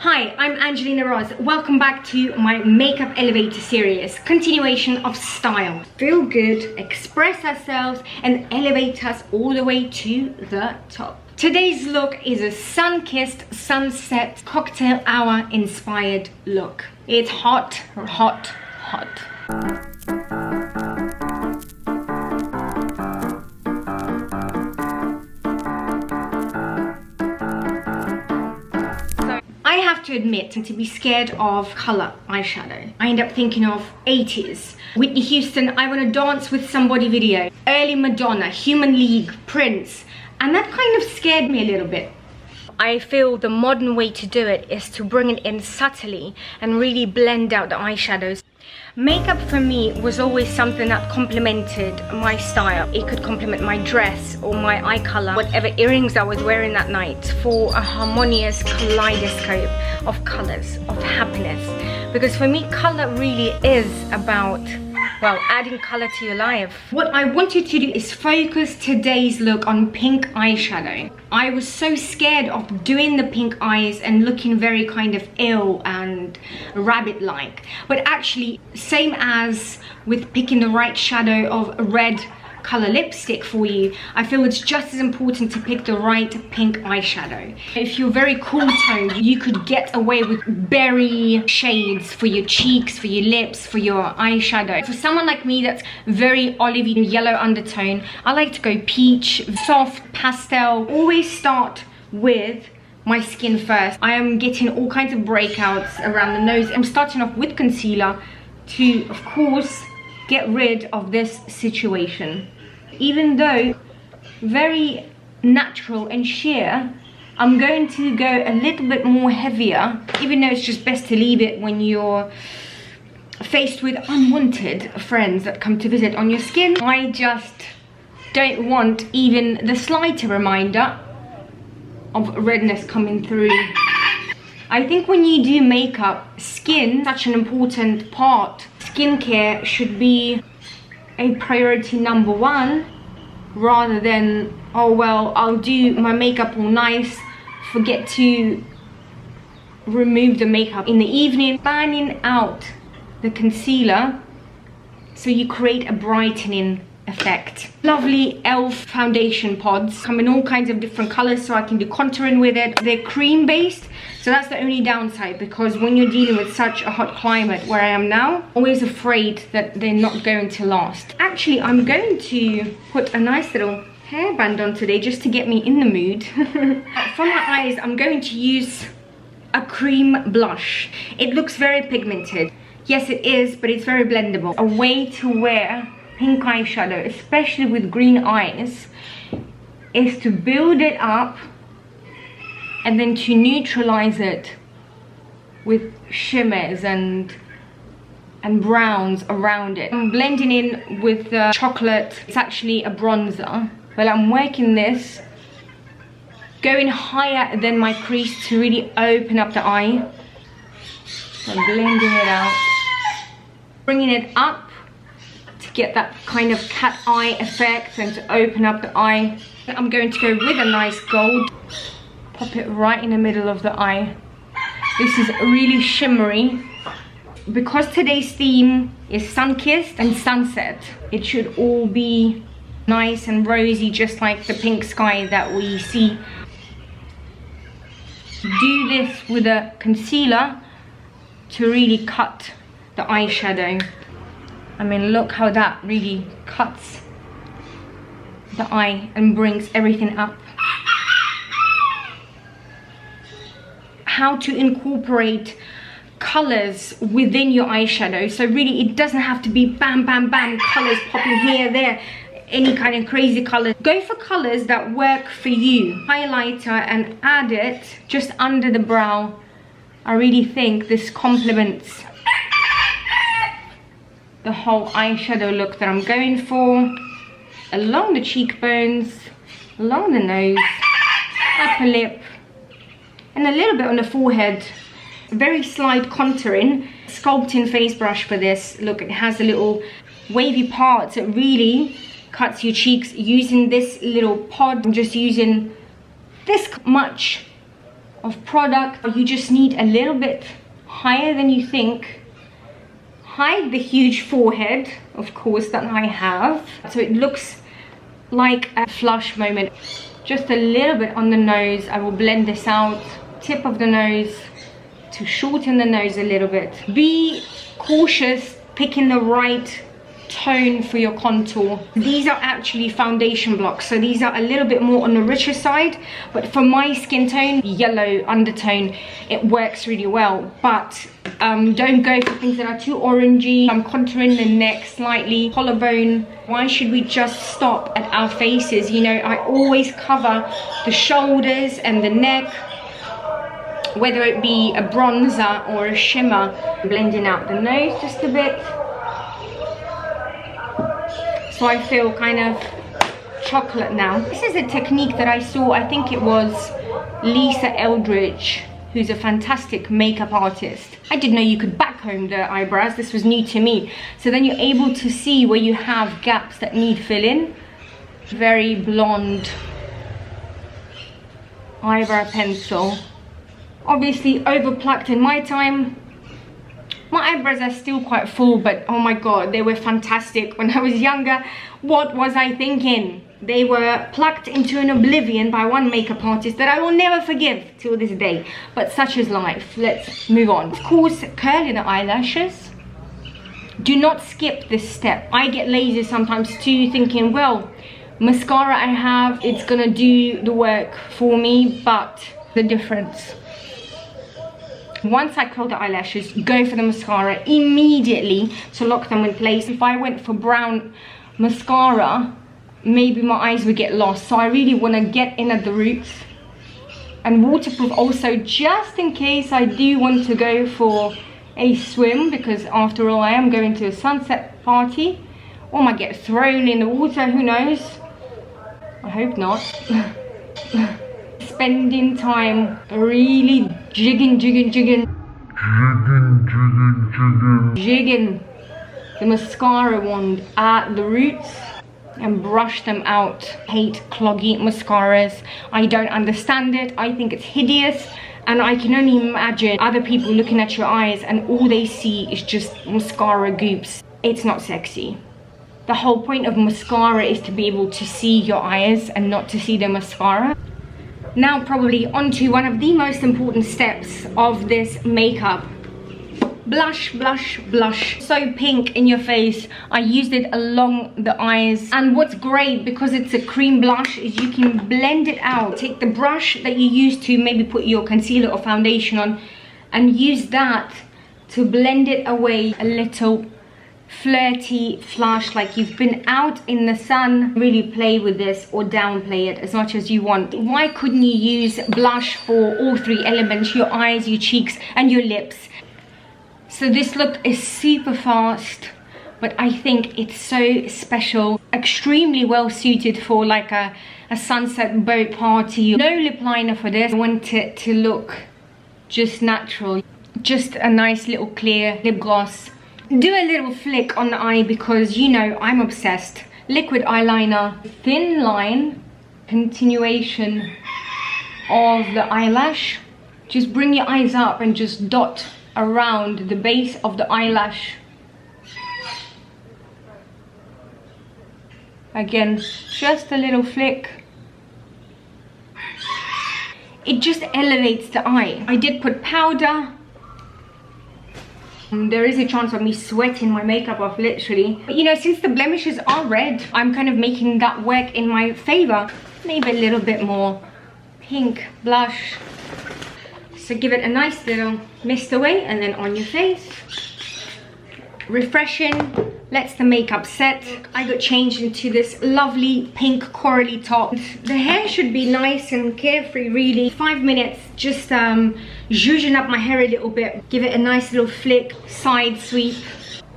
Hi, I'm Angelina Roz. Welcome back to my makeup elevator series, continuation of style. Feel good, express ourselves, and elevate us all the way to the top. Today's look is a sun-kissed sunset cocktail hour inspired look. It's hot, hot, hot. I have to admit, and to be scared of color eyeshadow, I end up thinking of 80s. Whitney Houston, I Wanna Dance With Somebody video. Early Madonna, Human League, Prince. And that kind of scared me a little bit. I feel the modern way to do it is to bring it in subtly and really blend out the eyeshadows. Makeup for me was always something that complemented my style. It could complement my dress or my eye color, whatever earrings I was wearing that night, for a harmonious kaleidoscope of colors, of happiness. Because for me, color really is about, well, adding color to your life. What I wanted to do is focus today's look on pink eyeshadow. I was so scared of doing the pink eyes and looking very kind of ill and rabbit-like. But actually, same as with picking the right shadow of a red color lipstick for you, I feel it's just as important to pick the right pink eyeshadow. If you're very cool toned, you could get away with berry shades for your cheeks, for your lips, for your eyeshadow. For someone like me that's very olivey and yellow undertone, I like to go peach, soft, pastel. Always start with my skin first. I am getting all kinds of breakouts around the nose. I'm starting off with concealer to, of course, get rid of this situation. Even though very natural and sheer, I'm going to go a little bit more heavier, even though it's just best to leave it when you're faced with unwanted friends that come to visit on your skin. I just don't want even the slighter reminder of redness coming through. I think when you do makeup, skin is such an important part. Skincare should be a priority number one, rather than, oh well, I'll do my makeup all nice, forget to remove the makeup in the evening. Fanning out the concealer so you create a brightening effect. Lovely e.l.f. foundation pods come in all kinds of different colors, so I can do contouring with it. They're cream based, so that's the only downside, because when you're dealing with such a hot climate where I am now, always afraid that they're not going to last. Actually, I'm going to put a nice little hairband on today just to get me in the mood. For my eyes, I'm going to use a cream blush. It looks very pigmented. Yes, it is, but it's very blendable. A way to wear pink eyeshadow, especially with green eyes, is to build it up and then to neutralize it with shimmers and browns around it. I'm blending in with the chocolate. It's actually a bronzer, but I'm working this, going higher than my crease to really open up the eye. So I'm blending it out, bringing it up to get that kind of cat eye effect and to open up the eye. I'm going to go with a nice gold, pop it right in the middle of the eye. This is really shimmery. Because today's theme is sun-kissed and sunset, it should all be nice and rosy, just like the pink sky that we see. Do this with a concealer to really cut the eyeshadow. I mean, look how that really cuts the eye and brings everything up. How to incorporate colors within your eyeshadow. So really, it doesn't have to be bam, bam, bam, colors popping here, there, any kind of crazy color. Go for colors that work for you. Highlighter and add it just under the brow. I really think this complements the whole eyeshadow look that I'm going for. Along the cheekbones, along the nose, upper lip, and a little bit on the forehead. Very slight contouring. Sculpting face brush for this. Look, it has a little wavy parts. It really cuts your cheeks. Using this little pod, I'm just using this much of product. You just need a little bit higher than you think. Hide the huge forehead, of course, that I have, so it looks like a flush moment. Just a little bit on the nose. I will blend this out. Tip of the nose to shorten the nose a little bit. Be cautious picking the right tone for your contour. These are actually foundation blocks, so these are a little bit more on the richer side, but for my skin tone, yellow undertone, it works really well. But don't go for things that are too orangey. I'm contouring the neck slightly, collarbone. Why should we just stop at our faces? You know, I always cover the shoulders and the neck, whether it be a bronzer or a shimmer. Blending out the nose just a bit, so I feel kind of chocolate now. This is a technique that I saw, I think it was Lisa Eldridge, who's a fantastic makeup artist. I didn't know you could backcomb the eyebrows. This was new to me. So then you're able to see where you have gaps that need filling. Very blonde eyebrow pencil. Obviously over plucked in my time. My eyebrows are still quite full, but oh my god, they were fantastic when I was younger. What was I thinking? They were plucked into an oblivion by one makeup artist that I will never forgive till this day. But such is life. Let's move on. Of course, curling the eyelashes. Do not skip this step. I get lazy sometimes too, thinking, well, mascara I have, it's gonna do the work for me, but the difference. Once I curl the eyelashes, go for the mascara immediately to lock them in place. If I went for brown mascara, maybe my eyes would get lost. So I really want to get in at the roots. And waterproof also, just in case I do want to go for a swim, because after all I am going to a sunset party, or I might get thrown in the water, who knows? I hope not. Spending time really jigging the mascara wand at the roots and brush them out. Hate cloggy mascaras. I don't understand it. I think it's hideous, and I can only imagine other people looking at your eyes and all they see is just mascara goops. It's not sexy. The whole point of mascara is to be able to see your eyes and not to see the mascara. Now probably onto one of the most important steps of this makeup. Blush, blush, blush. So pink in your face. I used it along the eyes. And what's great, because it's a cream blush, is you can blend it out. Take the brush that you use to maybe put your concealer or foundation on and use that to blend it away. A little flirty flush, like you've been out in the sun. Really play with this or downplay it as much as you want. Why couldn't you use blush for all three elements, your eyes, your cheeks and your lips? So this look is super fast, but I think it's so special. Extremely well suited for like a sunset boat party. No lip liner for this. I want it to look just natural. Just a nice little clear lip gloss. Do a little flick on the eye because you know I'm obsessed. Liquid eyeliner, thin line, continuation of the eyelash. Just bring your eyes up and just dot around the base of the eyelash. Again, just a little flick. It just elevates the eye. I did put powder. There is a chance of me sweating my makeup off, literally. But you know, since the blemishes are red, I'm kind of making that work in my favor. Maybe a little bit more pink blush. So give it a nice little mist away and then on your face. Refreshing, lets the makeup set. I got changed into this lovely pink corally top. The hair should be nice and carefree, really. 5 minutes, just zhuzhing up my hair a little bit. Give it a nice little flick, side sweep.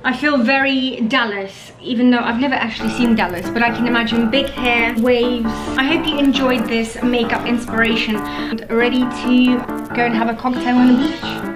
I feel very Dallas, even though I've never actually seen Dallas, but I can imagine big hair, waves. I hope you enjoyed this makeup inspiration and ready to go and have a cocktail on the beach.